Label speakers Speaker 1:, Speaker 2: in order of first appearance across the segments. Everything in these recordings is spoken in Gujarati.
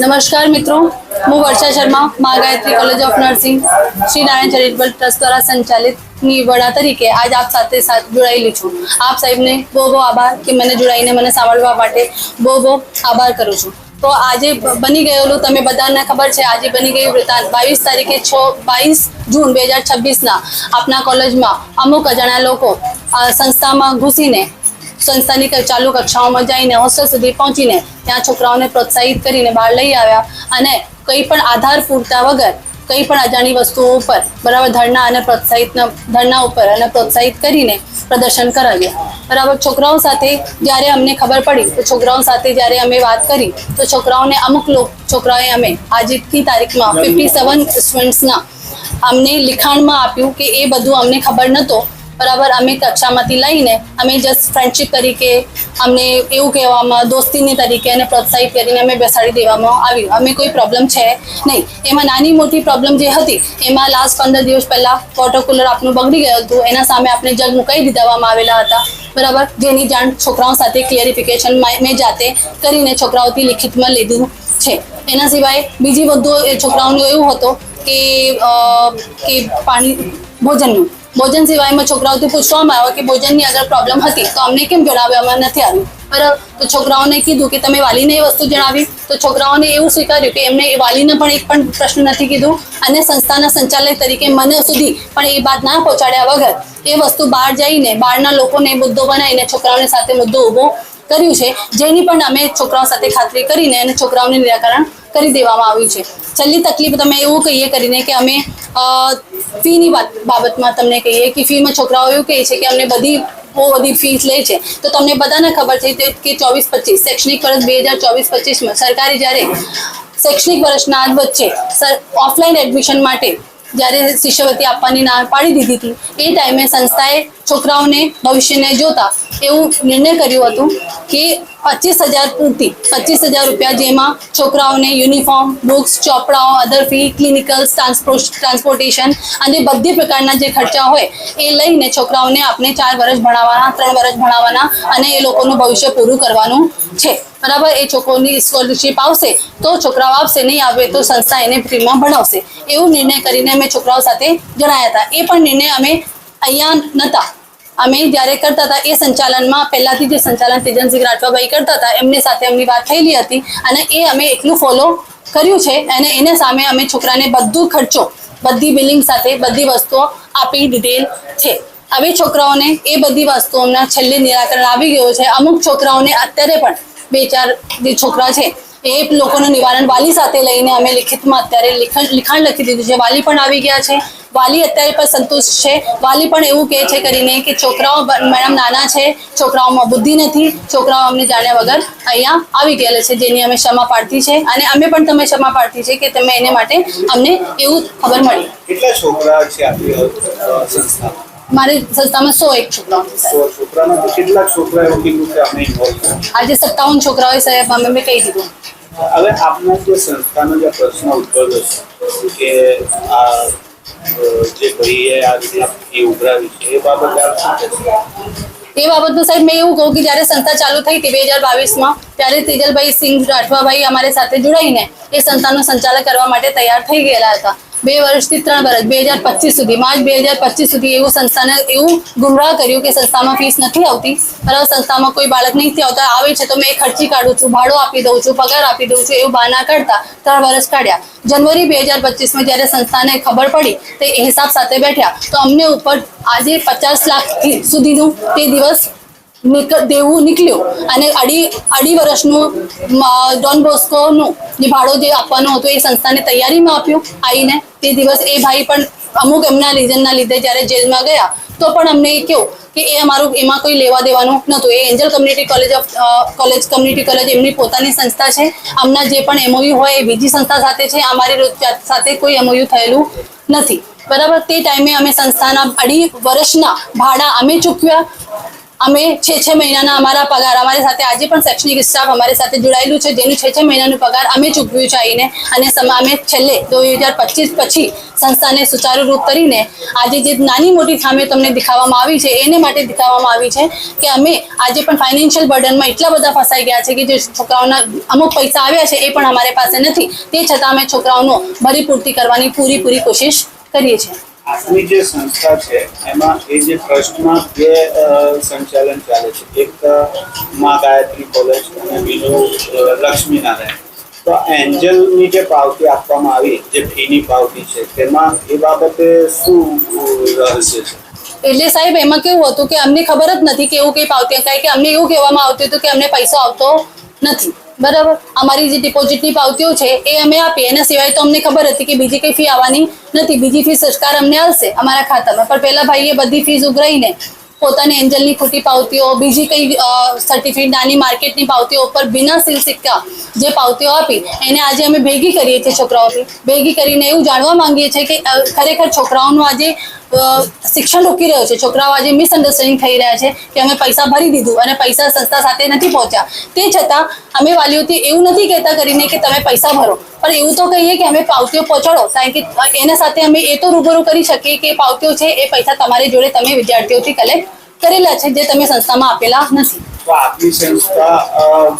Speaker 1: नमस्कार मित्रों, હું વર્ષા શર્મા મા Gayatri college of nursing Shri Narayan charitable trust દ્વારા સંચાલિત ની વડા તરીકે આજ આપ સાથે જોડાયેલી છું। આપ સાહેબને બહુ બહુ આભાર કે મને જોડાઈને મને સાંભળવા માટે બહુ બહુ આભાર કરું છું। તો આજે બની ગયેલું તમે બધાને ખબર છે, આજે બની ગયું વૃત્તાંત 22 તારીખે 22 જૂન 2026 આપના કોલેજમાં અમુક અજાણ્યા લોકો સંસ્થામાં ઘૂસીને संस्थानी चालू कक्षाओं में जाइने होस्टेल सुधी पहुंचीने त्या छोकराओने प्रोत्साहित करीने बहार लई आव्या अने कई पण आधार पूरता वगर कई पण अजाणी वस्तुओं पर बराबर धरना अने प्रोत्साहित धरना पर अने प्रोत्साहित करीने प्रदर्शन कराव्या। बराबर छोकराओं साथे ज्यारे अमने खबर पड़ी तो छोकराओं साथे ज्यारे अमे बात करी तो छोकराओने अमुक लोग छोकराओए अमे आज की तारीख में 57 स्टूडेंट्स ना अमने लिखाण में आप्યું કે એ બધું अमने खबर नतो। बराबर अमे कक्षामांथी लईने अमे जस्ट फ्रेंडशिप तरीके अमने एवुं कहेवामां दोस्तीनी तरीके अने प्रोत्साहित करीने अमे बेसाड़ी देवामां आव्युं। अमे कोई प्रॉब्लम छे नहीं। एमां नानी मोटी प्रॉब्लम जे हती एमां लास्ट 15 दिवस पहला वॉटर कूलर आपनुं बगड़ी गयुं हतुं, एना सामे आपणे जग मुकाई दीधामां आवेला हता। बराबर जेनी जाण छोकराओ साथे क्लेरिफिकेशन में जाते करीने छोकराओथी लिखितमां लीधुं छे। एना सिवाय बीजी वस्तु छोकराओने एवुं हतो के पाणी भोजन सिवाय में छोकराओथी पूछवामां आव्युं कि भोजननी अगर प्रॉब्लम हती तो अमने केम जणाव्यामां नथी आव्युं। बराबर तो छोकराओने कीधुं कि तमे वालीने ए वस्तु जणावी तो छोकराओने एवुं स्वीकार्युं कि एमणे वालीने पण एक पण प्रश्न नथी कीधुं अने संस्थाना संचालक तरीके मने सुधी पण ए बात ना पहोंचाड्या वगर ए वस्तु बहार जईने बहारना लोकोने मुद्दो बनावीने छोकराओने साथे मुद्दो ऊभो कर्युं छे, जेनी पण अमे छोकराओ साथे खातरी करीने अने छोकराओने निराकरण करी देवामां आव्युं छे। छेल्ली तकलीफ तमे एवुं कहीए करीने कि अमे फी नी बाबत में तमने कहीए कि फी में छोकराओ एवुं कहे छे कि अमने बधी बહુ બધી ફીસ લે છે। તો તમને બધાને ખબર છે કે 24-25 શૈક્ષણિક વર્ષ 2024-25 માં સરકારે જ્યારે શૈક્ષણિક વર્ષના વચ્ચે ઓફલાઈન એડમિશન માટે જ્યારે શિષ્યવૃત્તિ આપવાની ના પાડી દીધી હતી એ ટાઈમે સંસ્થાએ છોકરાઓને ભવિષ્યને જોતા એવું નિર્ણય કર્યો હતો કે 25,000 પૂરતી 25,000 રૂપિયા જેમાં છોકરાઓને યુનિફોર્મ, બુક્સ, ચોપડાઓ, અધર ફી, ક્લિનિકલ્સ, ટ્રાન્સપોર્ટેશન અને બધી પ્રકારના જે ખર્ચા હોય એ લઈને છોકરાઓને આપણે 4 વર્ષ ભણાવવાના 3 વર્ષ ભણાવવાના અને એ લોકોનું ભવિષ્ય પૂરું કરવાનું છે। बराबर ए छोकरोनी स्कॉलरशिप आवशे तो छोकराओ आवशे, नहीं आवे तो संस्था एने फ्रीमां भणावशे एवो निर्णय करीने अमे छोकराओ साथे जणाया हता। ए पण निर्णय अमे अहींया नता, अमे ज्यारे करता था ए संचालનમાં પહેલાથી જે સંચાલન તેજનસિંહ રાઠવાભાઈ કરતા હતા એમની સાથે અમની વાત થયેલી હતી અને એ અમે એટલું ફોલો કર્યું છે અને એને સામે અમે છોકરાને બધું ખર્ચો બધી બિલિંગ સાથે બધી વસ્તુઓ આપી દીધેલ છે। હવે છોકરાઓને એ બધી વસ્તુઓના છેલ્લે નિરાકરણ આવી ગયું છે। અમુક છોકરાઓને અત્યારે પણ 2-4 જે છોકરા છે એ લોકોનું નિવારણ વાલી સાથે લઈને અમે લિખિતમાં અત્યારે लिखाण લખી દીધું છે। વાલી પણ આવી ગયા છે, વાલી અત્યારે પણ સંતુષ્ટ છે। વાલી પણ એવું કહે છે કરીને કે છોકરાઓ મેડમ નાના છે, છોકરાઓમાં બુદ્ધિ નથી, છોકરાઓ અમને જાણ્યા વગર અહીંયા આવી ગયેલા છે, જેની અમે ક્ષમા પ્રાર્થી છે અને અમે પણ તમે ક્ષમા પ્રાર્થી છે કે તમે એને માટે અમને એવું ખબર મળી।
Speaker 2: કેટલા છોકરા છે આપણી સંસ્થામાં?
Speaker 1: મારી સંસ્થામાં 101 છોકરાઓ છે।
Speaker 2: 100 છોકરામાં કેટલા છોકરા એવું કીધું કે અમે ઇન્વોલ્વ છે?
Speaker 1: આજે 57 છોકરાઓએ સાહેબ અમે કહી દીધું।
Speaker 2: હવે આપના જે સંસ્થાનો જે પ્રશ્ન ઉદ્ભવ્યો છે કે આ જે ભાઈએ આ રીતે ફી ઉઘરાવી છે એ બાબતે આપ શું કહેશો?
Speaker 1: એ બાબતનું સાહેબ મેં એવું કહું કે જ્યારે સંસ્થા ચાલુ થઈ હતી 2022માં ત્યારે તેજલભાઈ સિંહ રાઠવાભાઈ અમારી સાથે જોડાઈને એ સંસ્થાનું સંચાલન કરવા માટે તૈયાર થઈ ગયેલા હતા। 2 વર્ષથી 3 વર્ષ 2025 સુધી માર્ચ 2025 સુધી એવું સંસ્થાને એવું ગુમરાહ કર્યું કે સંસ્થામાં ફીસ નથી આવતી, બરાબર સંસ્થામાં કોઈ બાળક નથી આવતા, આવે છે તો મેં ખર્ચી કાઢું છું, ભાડો આપી દઉં છું, પગાર આપી દઉં છું, એવું બહાના કરતા 3 વર્ષ કાઢ્યા। जनवरी 2025 में જ્યારે સંસ્થાને ખબર પડી તો એ હિસાબ સાથે બેઠ્યા તો અમને ઉપર આજે 50 લાખ સુધીનું તે દિવસ દેવું નીકળ્યું અને અઢી વર્ષનું ડોન બોસ્કોનું જે ભાડો જે આપવાનું હતું એ સંસ્થાને તૈયારીમાં આપ્યું આવીને તે દિવસ એ ભાઈ પણ અમુક એમના રીઝનના લીધે જ્યારે જેલમાં ગયા તો પણ અમને કહ્યું કે એ અમારું એમાં કોઈ લેવા દેવાનું નહોતું। એ એન્જલ કમ્યુનિટી કમ્યુનિટી કોલેજ એમની પોતાની સંસ્થા છે। અમના જે પણ એમઓયુ હોય એ બીજી સંસ્થા સાથે છે, અમારી સાથે કોઈ એમઓયુ થયેલું નથી। બરાબર તે ટાઈમે અમે સંસ્થાના 2.5 વર્ષના ભાડા અમે ચૂકવ્યા અમે 6 મહિનાના અમારા પગાર અમારી સાથે આજે પણ શૈક્ષણિક સ્ટાફ અમારી સાથે જોડાયેલું છે, જેનું 6 મહિનાનું પગાર અમે ચૂકવ્યું છે આવીને, અને અમે છેલ્લે 2025 પછી સંસ્થાને સુચારુરૂપ કરીને આજે જે નાની મોટી ખામીઓ તમને દેખાવામાં આવી છે એને માટે દેખાવામાં આવી છે કે અમે આજે પણ ફાઇનાન્શિયલ બર્ડનમાં એટલા બધા ફસાઈ ગયા છે કે જે છોકરાઓના અમુક પૈસા આવ્યા છે એ પણ અમારી પાસે નથી, તે છતાં અમે છોકરાઓનો ભરીપૂર્તિ કરવાની પૂરી કોશિશ કરીએ છીએ.
Speaker 2: આપની જે સંસ્થા છે એમાં એ જે ટ્રસ્ટમાં બે સંચાલન ચાલે છે, એક મા ગાયત્રી કોલેજ અને બીજું લક્ષ્મીનારાયણ. તો એન્જલની જે પાવતી આપવામાં આવી, જે ફીની પાવતી છે, તેમાં એ બાબતે શું રહસ્ય છે?
Speaker 1: એટલે સાહેબ એમાં કેવું હતું કે અમને ખબર જ નથી કે એવું કઈ પાવતી, કારણ કે અમને એવું કહેવામાં આવતું હતું કે અમને પૈસો આવતો નથી. બરાબર, અમારી જે ડિપોઝિટની પાવતીઓ છે એ અમે આપીએ, એના સિવાય તો અમને ખબર હતી કે બીજી કઈ ફી આવવાની નથી. બીજી ફી સરકાર અમને આવશે અમારા ખાતામાં, પણ પેલા ભાઈએ બધી ફીસ ઉઘરાઈને પોતાની એન્જલની ખોટી પાવતીઓ, બીજી કઈ સર્ટિફિકેટ નાની માર્કેટની પાવતીઓ ઉપર બિના સીલ સિક્કા જે પાવતીઓ આપી એને આજે અમે ભેગી કરીએ છીએ છોકરાઓથી. ભેગી કરીને એવું જાણવા માંગીએ છીએ કે ખરેખર છોકરાઓનું આજે શિક્ષણ રોકી રહ્યો છે, છોકરાઓ આજે મિસઅન્ડરસ્ટેન્ડિંગ થઈ રહ્યા છે કે અમે પૈસા ભરી દીધું અને પૈસા સંસ્થા સાથે નથી પહોંચ્યા. તે છતાં અમે વાલીઓથી એવું નથી કહેતા કરીને કે તમે પૈસા ભરો, પણ એવું તો કહીએ કે અમે પાવતીઓ પહોંચાડો, કારણ કે એના સાથે અમે એ તો રૂબરૂ કરી શકીએ કે પાવતીઓ છે એ પૈસા તમારી જોડે તમે વિદ્યાર્થીઓથી કલેક્ટ કરેલા છે, જે તમે સંસ્થામાં આપેલા નથી.
Speaker 2: તો આપની સંસ્થા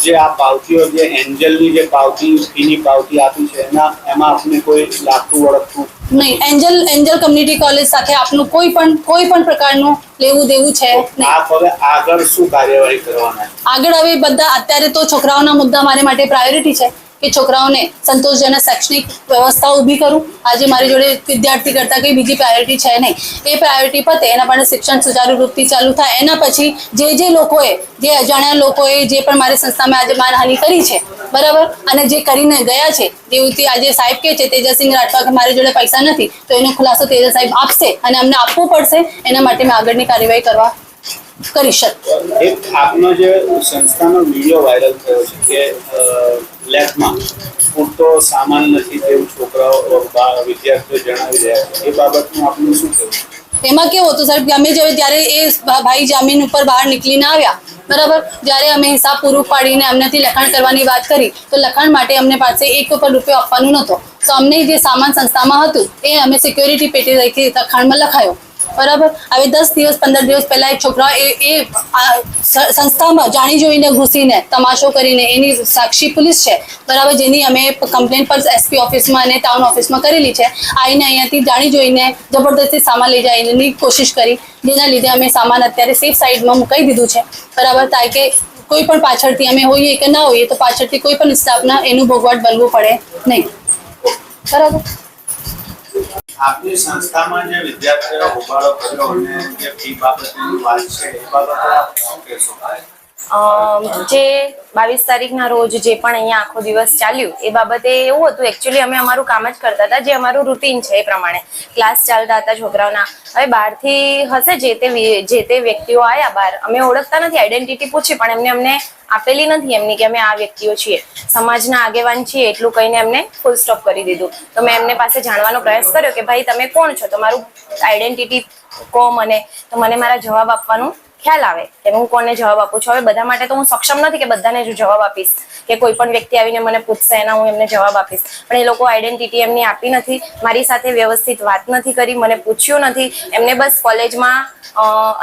Speaker 2: જે આ પાવતીઓ, જે એન્જલની જે પાવતી ફીની પાવતી આપી છે એમાં આપને કોઈ લાગતું વળગતું
Speaker 1: નહીં. એન્જલ કમ્યુનિટી કોલેજ સાથે આપનું કોઈ પણ પ્રકારનું લેવું દેવું છે નહીં.
Speaker 2: આપ હવે આગળ શું કાર્યવાહી કરવાના?
Speaker 1: આગળ હવે બધા અત્યારે તો છોકરાઓના મુદ્દા મારી માટે પ્રાયોરિટી છે કે છોકરાઓને સંતોષજનક શૈક્ષણિક વ્યવસ્થા ઊભી કરું. આજે મારી જોડે વિદ્યાર્થી કરતાં કંઈ બીજી પ્રાયોરિટી છે નહીં. એ પ્રાયોરિટી પતે એના માટે શિક્ષણ સુચારુ રૂપથી ચાલુ થાય, એના પછી જે લોકોએ, જે અજાણ્યા લોકોએ જે પણ મારી સંસ્થામાં આજે માનહાનિ કરી છે, બરાબર, અને જે કરીને ગયા છે, જેવું આજે સાહેબ કહે છે તેજસિંહ રાઠવા કે મારી જોડે પૈસા નથી, તો એનો ખુલાસો તેજસ સાહેબ આપશે અને અમને આપવું પડશે. એના માટે મેં આગળની કાર્યવાહી કરી શકું.
Speaker 2: એક આપનો જે સંસ્થાનો વિડીયો વાયરલ થયો છે કે લેબમાં પૂરતો સામાન નથી તેવું છોકરાઓ વિદ્યાર્થીઓ જણાવી રહ્યા છે, એ બાબતનું આપનું શું કહેવું?
Speaker 1: એમાં કેવું હતું સાહેબ કે અમે જ્યારે એ ભાઈ જામીન ઉપર બહાર નીકળીને આવ્યા, બરાબર, જ્યારે અમે હિસાબ પૂરું પાડીને અમનેથી લખાણ કરવાની વાત કરી તો લખાણ માટે અમને પાસે ₹1 પણ આપવાનો નહોતો. તો અમને જે સામાન સંસ્થામાં હતું એ અમે સિક્યોરિટી પેટી રાખી લખાણમાં લખાયો, બરાબર. હવે 10 દિવસ 15 દિવસ પહેલા એક છોકરા એ સંસ્થામાં જાણી જોઈને ઘૂસીને તમાશો કરીને, એની સાક્ષી પોલીસ છે, બરાબર, જેની અમે કમ્પ્લેન પર SP ઓફિસમાં અને ટાઉન ઓફિસમાં કરેલી છે, આવીને અહીંયાથી જાણી જોઈને જબરદસ્તી સામાન લઈ જવાની કોશિશ કરી, જેના લીધે અમે સામાન અત્યારે સેફ સાઈડમાં મુકાઈ દીધું છે, બરાબર, તાકે કોઈ પણ પાછળથી અમે હોઈએ કે ના હોઈએ તો પાછળથી કોઈ પણ સ્ટાફના એનું ભોગવટ બનવું પડે નહીં, બરાબર.
Speaker 2: આપની સંસ્થામાં જે વિદ્યાર્થીઓ હોબાળો કર્યો અને જે ફી બાબતની વાત છે એ બાબતે આપ શું કહેશો?
Speaker 3: જે 22 તારીખના રોજ જે પણ અહીંયા આખો દિવસ ચાલ્યું એ બાબતે એવું હતું, એકચ્યુઅલી અમે અમારું કામ જ કરતા હતા, જે અમારું રૂટીન છે એ પ્રમાણે ક્લાસ ચાલતા હતા છોકરાઓના. હવે બહારથી હશે જે તે વ્યક્તિઓ આવ્યા બહાર, અમે ઓળખતા નથી, આઈડેન્ટિટી પૂછી પણ અમને આપેલી નથી એમની કે અમે આ વ્યક્તિઓ છીએ, સમાજના આગેવાન છીએ એટલું કહીને એમને ફૂલ સ્ટોપ કરી દીધું. તો મેં એમને પાસે જાણવાનો પ્રયાસ કર્યો કે ભાઈ તમે કોણ છો, તમારું આઈડેન્ટિટી કહો મને, તો મને મારા જવાબ આપવાનું ખ્યાલ આવે કે હું કોને જવાબ આપું છું. હવે બધા માટે તો હું સક્ષમ નથી કે બધાને જ જવાબ આપીશ, કે કોઈ પણ વ્યક્તિ આવીને મને પૂછશે એના હું એમને જવાબ આપીશ, પણ એ લોકો આઈડેન્ટિટી એમની આપી નથી, મારી સાથે વ્યવસ્થિત વાત નથી કરી, મને પૂછ્યું નથી, એમને બસ કોલેજમાં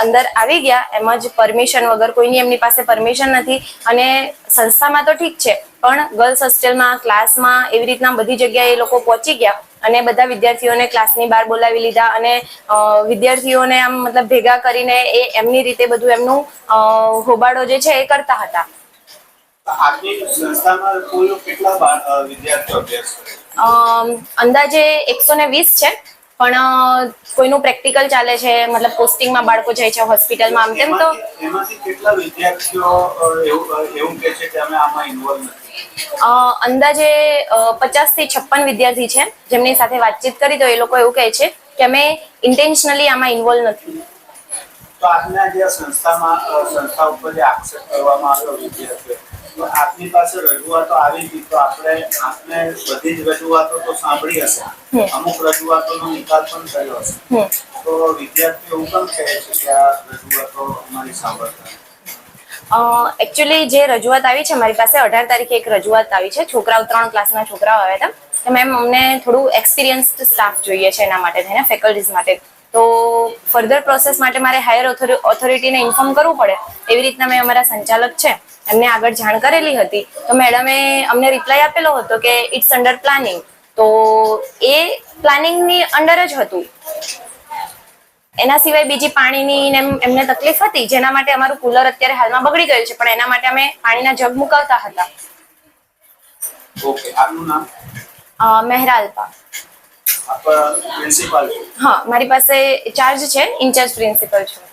Speaker 3: અંદર આવી ગયા એમ જ પરમિશન વગર, કોઈની એમની પાસે પરમિશન નથી. અને સંસ્થામાં તો ઠીક છે, પણ ગર્લ્સ હોસ્ટેલમાં, ક્લાસમાં, એવી રીતના બધી જગ્યાએ એ લોકો પહોંચી ગયા અને બધા વિદ્યાર્થીઓને ક્લાસની બહાર બોલાવી લીધા અને વિદ્યાર્થીઓને આમ મતલબ ભેગા કરીને એ એમની રીતે બધું એમનું હોબાળો જે છે એ કરતા હતા.
Speaker 2: આપની સંસ્થામાં કુલ કેટલા વિદ્યાર્થીઓ અભ્યાસ કરે?
Speaker 3: અંદાજે 120 છે, પણ કોઈનું પ્રેક્ટિકલ ચાલે છે, મતલબ પોસ્ટિંગમાં બાળકો જાય છે હોસ્પિટલમાં, આમ તેમ તો
Speaker 2: એમાંથી કેટલા વિદ્યાર્થીઓ એવું કહે છે કે અમે આમાં ઇન્વોલ્વ નથી?
Speaker 3: અંદાજે 50 થી 56 વિદ્યાર્થી છે જેમની સાથે વાતચીત કરી તો એ લોકો એવું કહે છે કે અમે ઇન્ટેન્શનલી આમાં ઇન્વોલ્વ નથી.
Speaker 2: તો આપને જે સંસ્થા ઉપર જે આક્ષેપ કરવામાં આવ્યો વિદ્યાર્થીઓ, તો આપની પાસે રજૂઆતો આવી હતી, તો આપને બધી જ રજૂઆતો તો સાંભળી હશે, અમુક રજૂઆતોનો નિકાલ પણ કર્યો હશે, તો વિદ્યાર્થીઓ એવું પણ કહે છે કે આ રજૂઆતો અમારી સાંભળતા.
Speaker 3: એકચ્યુઅલી જે રજૂઆત આવી છે મારી પાસે 18 તારીખે એક રજૂઆત આવી છે. છોકરાઓ 3 ક્લાસના છોકરાઓ આવ્યા હતા કે મેમ અમને થોડું એક્સપિરિયન્સ્ડ સ્ટાફ જોઈએ છે એના માટે થઈને ફેકલ્ટીઝ માટે, તો ફર્ધર પ્રોસેસ માટે મારે હાયર ઓથોરિટીને ઇન્ફોર્મ કરવું પડે. એવી રીતના મેં અમારા સંચાલક છે એમને આગળ જાણ કરેલી હતી, તો મેડમે અમને રિપ્લાય આપેલો હતો કે ઇટ્સ અંડર પ્લાનિંગ. તો એ પ્લાનિંગની અંડર જ હતું. એના સિવાય બીજી પાણીની ને એમને તકલીફ હતી, જેના માટે અમારું કુલર અત્યારે હાલમાં બગડી ગયું છે, પણ એના માટે અમે પાણીના જગ મુકાવતા હતા.
Speaker 2: ઓકે, આપનું નામ?
Speaker 3: મહેરાલ્પા.
Speaker 2: આપ પ્રિન્સિપાલ છો?
Speaker 3: હા, મારી પાસે ચાર્જ છે, ઇન્ચાર્જ પ્રિન્સિપલ છું.